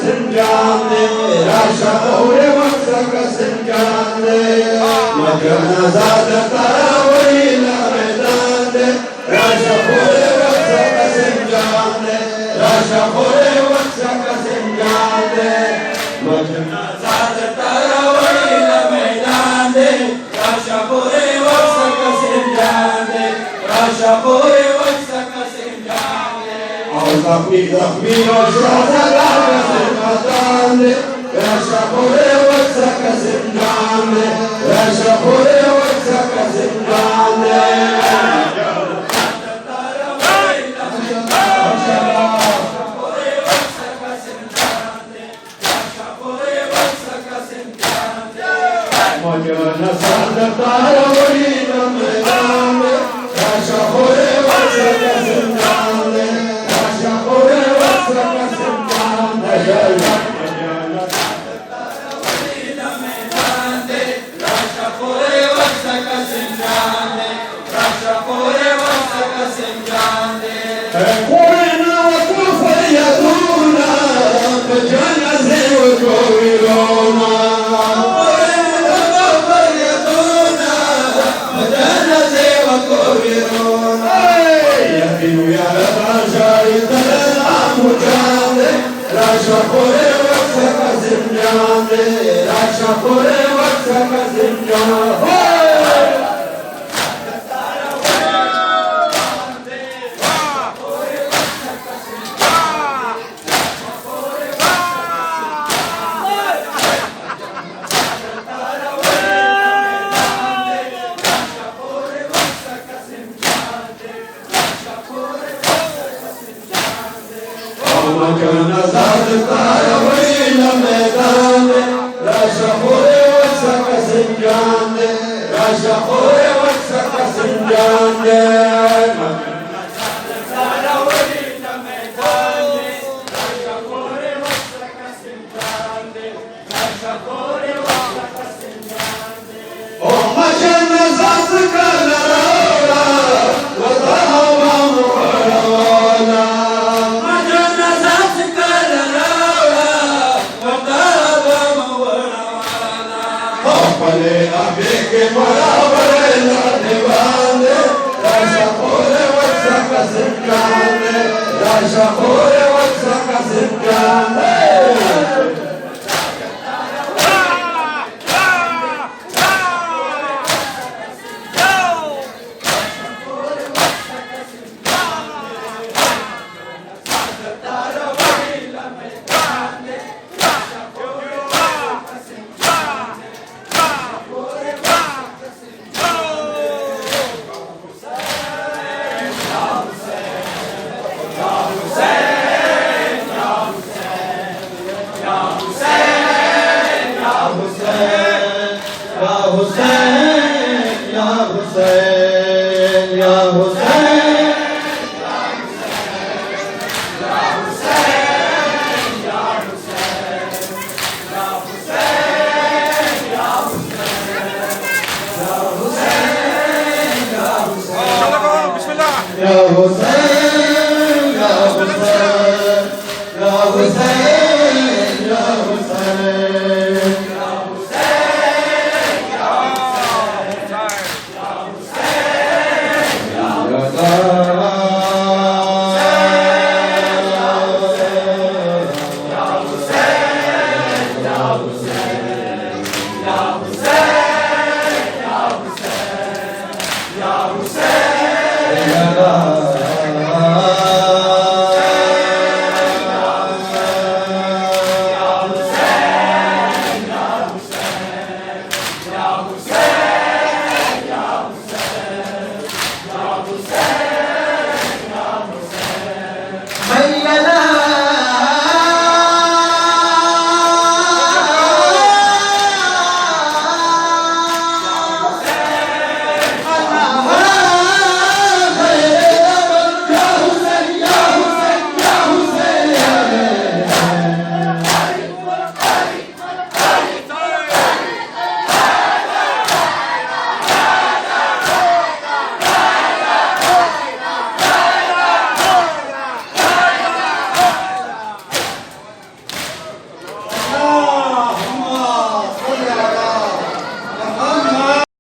Sinjane, Rasha Ore Vaksaka Sinjane, Majana Zada Tarawila Medane, Rasha Ore Vaksaka Sinjane, Rasha Ore Vaksaka Sinjane, Majana Zada Tarawila Medane, Rasha Ore Vaksaka Sinjane, Rasha Ore Vaksaka Sinjane, Zahmi Zahmi Rasha Sinjane, Rasha Ore Vaksaka Sinjane, Rasha Ore Vaksaka Sinjane. Majana Sada Tarawila Medane, Rasha Ore Vaksaka Sinjane, Rasha Ore Vaksaka Sinjane. Majana Sada Tarawila Medane, Rasha Ore Vaksaka Sinjane, Rasha Ore Vaksaka Sinjane. Koina Kufayatuna, Majana Zewa Kovirona. Rasha Ore Vaksaka Sinjane, Rasha Ore Vaksaka Sinjane. Majana Zada Tarawila Medane, Rasha Ore Vaksaka Sinjane, Rasha Ore Vaksaka Sinjane. Majana Zada Tarawila Medane, Rasha Ore Vaksaka Sinjane, Rasha Ore Vaksaka Sinjane. Oh Majana Zada Kalara, Vatahava Muharwana. Pale abeke marabare la devane, Rasha Ore Vaksaka Sinjane, Rasha Ore Vaksaka Sinjane. Ya Hussein, Ya Hussein, Ya Hussein.